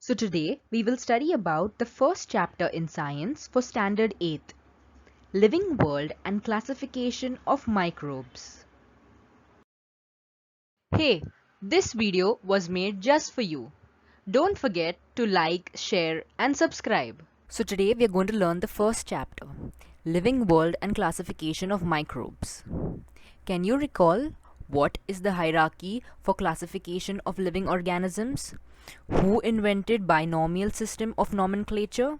So today we will study about the first chapter in science for standard 8th, Living World and Classification of Microbes. Hey, this video was made just for you. Don't forget to like, share and subscribe. So today we are going to learn the first chapter, Living World and Classification of Microbes. Can you recall what is the hierarchy for classification of living organisms? Who invented binomial system of nomenclature?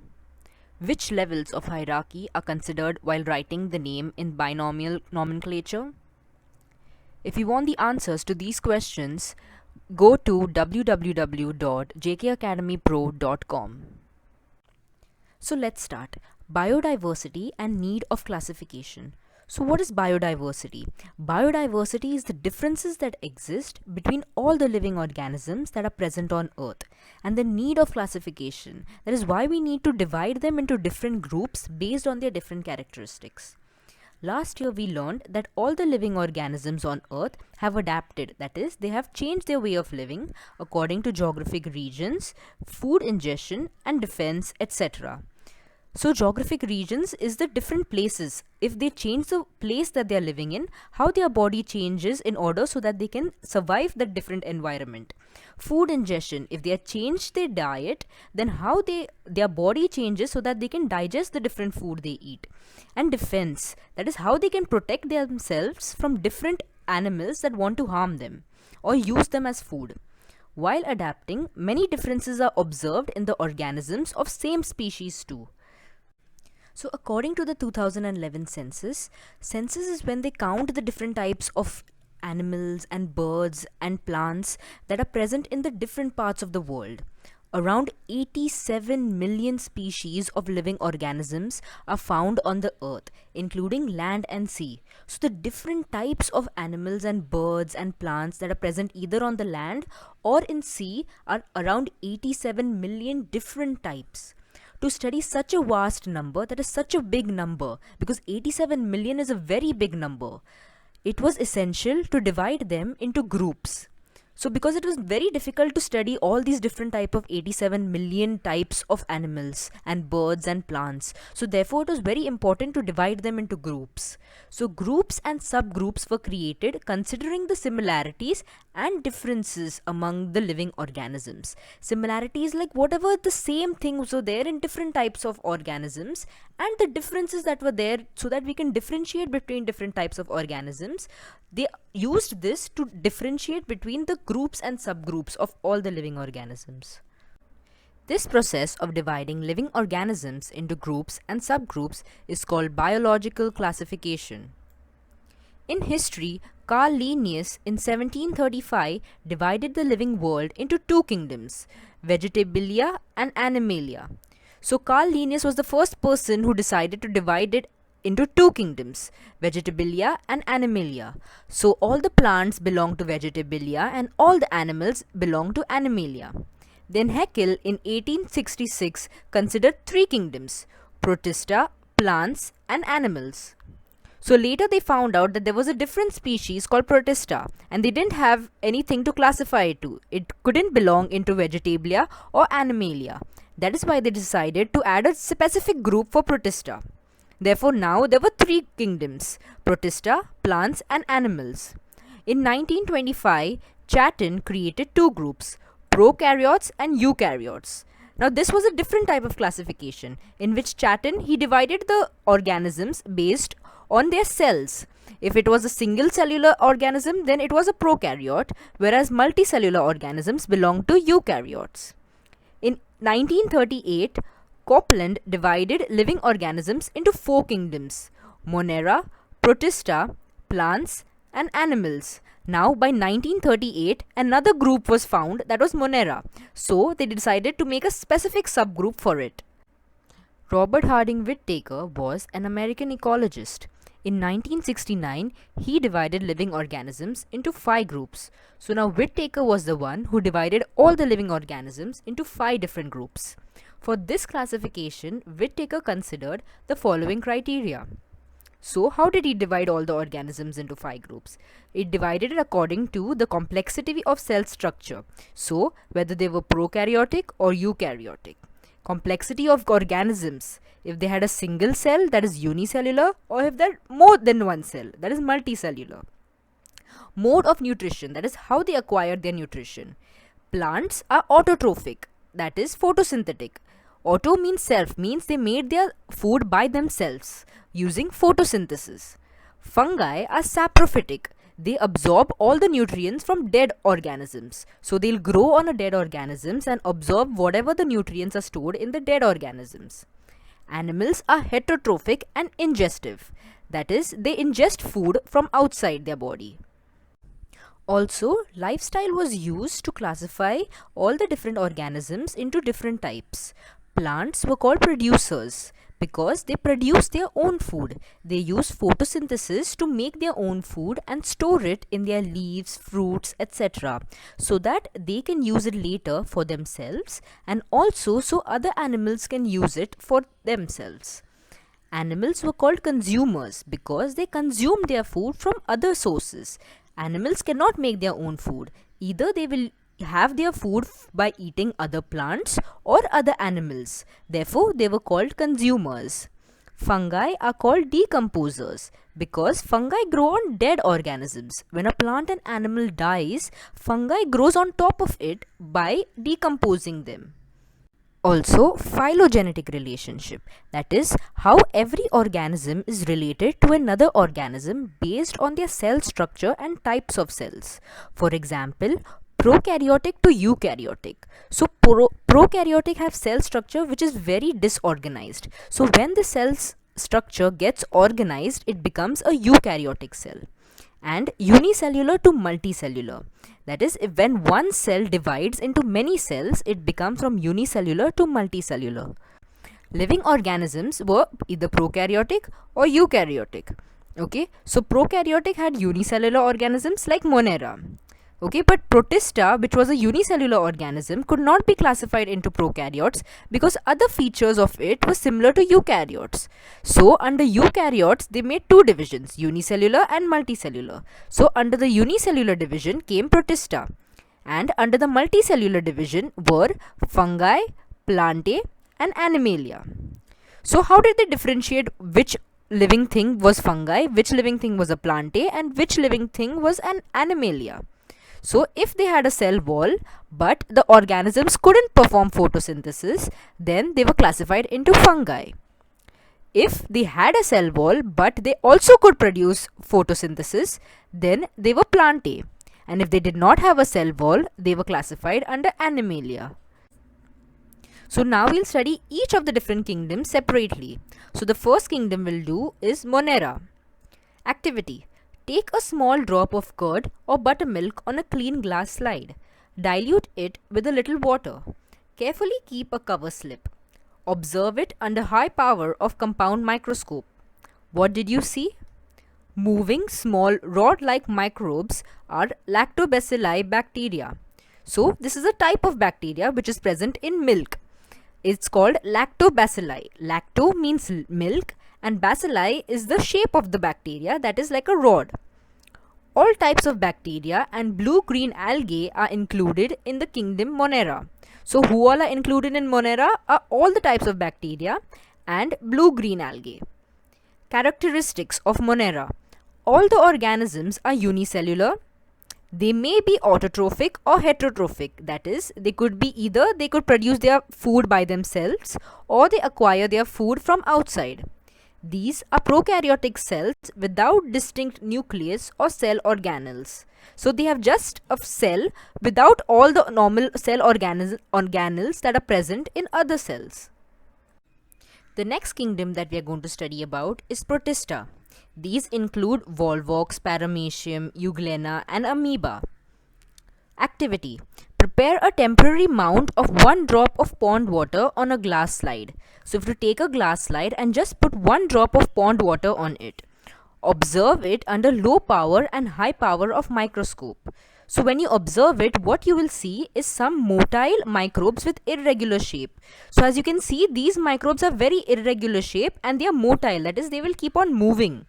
Which levels of hierarchy are considered while writing the name in binomial nomenclature? If you want the answers to these questions, go to www.jkacademypro.com. So let's start. Biodiversity and need of classification. So what is biodiversity? Biodiversity is the differences that exist between all the living organisms that are present on Earth and the need of classification. That is why we need to divide them into different groups based on their different characteristics. Last year we learned that all the living organisms on Earth have adapted, that is, they have changed their way of living according to geographic regions, food ingestion and defense, etc. So geographic regions is the different places. If they change the place that they are living in, how their body changes in order so that they can survive that different environment. Food ingestion, if they have changed their diet, then how their body changes so that they can digest the different food they eat. And defense, that is how they can protect themselves from different animals that want to harm them or use them as food. While adapting, many differences are observed in the organisms of same species too. So according to the 2011 census is when they count the different types of animals and birds and plants that are present in the different parts of the world. Around 87 million species of living organisms are found on the earth, including land and sea. So the different types of animals and birds and plants that are present either on the land or in sea are around 87 million different types. To study such a vast number, that is such a big number, because 87 million is a very big number, it was essential to divide them into groups. So because it was very difficult to study all these different type of 87 million types of animals and birds and plants, so therefore it was very important to divide them into groups. So groups and subgroups were created considering the similarities and differences among the living organisms. Similarities like whatever the same things were there in different types of organisms, and the differences that were there so that we can differentiate between different types of organisms. They used this to differentiate between the groups and subgroups of all the living organisms. This process of dividing living organisms into groups and subgroups is called biological classification. In history, Carl Linnaeus in 1735 divided the living world into two kingdoms, Vegetabilia and Animalia. So Carl Linnaeus was the first person who decided to divide it into two kingdoms, Vegetabilia and Animalia. So all the plants belong to Vegetabilia and all the animals belong to Animalia. Then Haeckel in 1866 considered three kingdoms, Protista, plants and animals. So later they found out that there was a different species called Protista and they didn't have anything to classify it to. It couldn't belong into Vegetabilia or Animalia. That is why they decided to add a specific group for Protista. Therefore now there were three kingdoms, Protista, plants and animals. In 1925, Chatton created two groups, prokaryotes and eukaryotes. Now this was a different type of classification in which Chatton he divided the organisms based on their cells. If it was a single cellular organism, then it was a prokaryote, whereas multicellular organisms belonged to eukaryotes. In 1938, Copeland divided living organisms into four kingdoms, Monera, Protista, plants and animals. Now by 1938, another group was found that was Monera, so they decided to make a specific subgroup for it. Robert Harding Whittaker was an American ecologist. In 1969, he divided living organisms into 5 groups. So now Whittaker was the one who divided all the living organisms into 5 different groups. For this classification, Whittaker considered the following criteria. So how did he divide all the organisms into 5 groups? It divided it according to the complexity of cell structure. So whether they were prokaryotic or eukaryotic. Complexity of organisms, if they had a single cell, that is unicellular, or if they're more than one cell, that is multicellular. Mode of nutrition, that is how they acquired their nutrition. Plants are autotrophic, that is photosynthetic. Auto means self, means they made their food by themselves using photosynthesis. Fungi are saprophytic. They absorb all the nutrients from dead organisms. So they'll grow on a dead organisms and absorb whatever the nutrients are stored in the dead organisms. Animals are heterotrophic and ingestive. That is, they ingest food from outside their body. Also, lifestyle was used to classify all the different organisms into different types. Plants were called producers because they produce their own food. They use photosynthesis to make their own food and store it in their leaves, fruits, etc. so that they can use it later for themselves and also so other animals can use it for themselves. Animals were called consumers because they consume their food from other sources. Animals cannot make their own food. Either they will have their food by eating other plants or other animals. Therefore, they were called consumers. Fungi are called decomposers because fungi grow on dead organisms. When a plant and animal dies, fungi grows on top of it by decomposing them. Also, phylogenetic relationship, that is how every organism is related to another organism based on their cell structure and types of cells. For example, prokaryotic to eukaryotic. So prokaryotic have cell structure which is very disorganized. So when the cell's structure gets organized, it becomes a eukaryotic cell. And unicellular to multicellular. That is, if when one cell divides into many cells, it becomes from unicellular to multicellular. Living organisms were either prokaryotic or eukaryotic. Okay, so prokaryotic had unicellular organisms like Monera. Okay, but Protista, which was a unicellular organism, could not be classified into prokaryotes because other features of it were similar to eukaryotes. So, under eukaryotes, they made two divisions, unicellular and multicellular. So, under the unicellular division came Protista. And under the multicellular division were fungi, plantae, and animalia. So, how did they differentiate which living thing was fungi, which living thing was a plantae, and which living thing was an animalia? So, if they had a cell wall, but the organisms couldn't perform photosynthesis, then they were classified into fungi. If they had a cell wall, but they also could produce photosynthesis, then they were plantae. And if they did not have a cell wall, they were classified under animalia. So, now we'll study each of the different kingdoms separately. So, the first kingdom we'll do is Monera. Activity. Take a small drop of curd or buttermilk on a clean glass slide. Dilute it with a little water. Carefully keep a cover slip. Observe it under high power of compound microscope. What did you see? Moving small rod-like microbes are lactobacilli bacteria. So, this is a type of bacteria which is present in milk. It's called lactobacilli. Lacto means milk and bacilli is the shape of the bacteria, that is like a rod. All types of bacteria and blue-green algae are included in the kingdom Monera. So who all are included in Monera are all the types of bacteria and blue-green algae. Characteristics of Monera. All the organisms are unicellular. They may be autotrophic or heterotrophic, that is, they could produce their food by themselves or they acquire their food from outside. These are prokaryotic cells without distinct nucleus or cell organelles. So they have just a cell without all the normal cell organelles that are present in other cells. The next kingdom that we are going to study about is Protista. These include Volvox, Paramecium, Euglena and Amoeba. Activity. Prepare a temporary mount of 1 drop of pond water on a glass slide. So if you take a glass slide and just put 1 drop of pond water on it. Observe it under low power and high power of microscope. So when you observe it, what you will see is some motile microbes with irregular shape. So as you can see, these microbes are very irregular shape and they are motile, that is, they will keep on moving.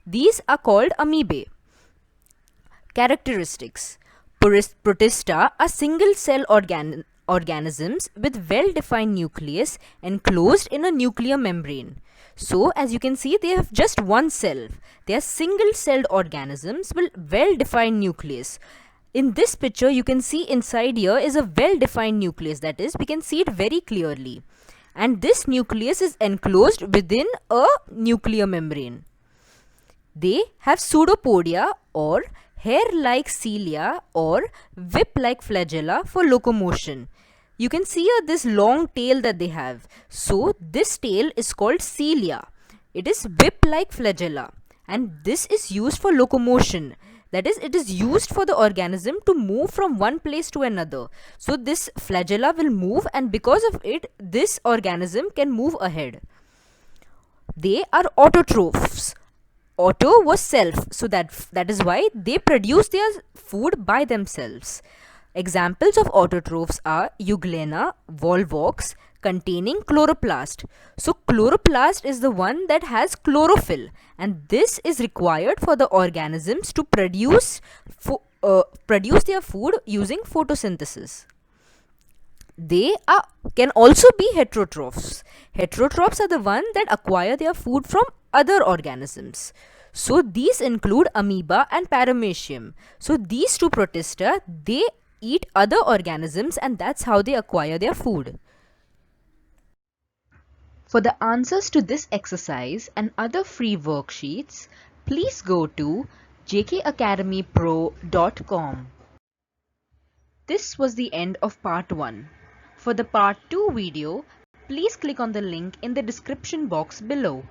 These are called amoebae. Characteristics. Protista are single-cell organisms with well-defined nucleus enclosed in a nuclear membrane. So, as you can see, they have just one cell. They are single-celled organisms with well-defined nucleus. In this picture, you can see inside here is a well-defined nucleus. That is, we can see it very clearly. And this nucleus is enclosed within a nuclear membrane. They have pseudopodia or hair-like cilia or whip-like flagella for locomotion. You can see here this long tail that they have. So this tail is called cilia. It is whip-like flagella, and this is used for locomotion. That is, it is used for the organism to move from one place to another. So this flagella will move, and because of it, this organism can move ahead. They are autotrophs. Auto was self, so that is why they produce their food by themselves. Examples of autotrophs are Euglena, Volvox, containing chloroplast. So chloroplast is the one that has chlorophyll, and this is required for the organisms to produce their food using photosynthesis. They can also be heterotrophs. Heterotrophs are the ones that acquire their food from other organisms. So these include amoeba and paramecium. So these two protista, they eat other organisms, and that's how they acquire their food. For the answers to this exercise and other free worksheets, please go to jkacademypro.com. This was the end of part 1. For the part 2 video, please click on the link in the description box below.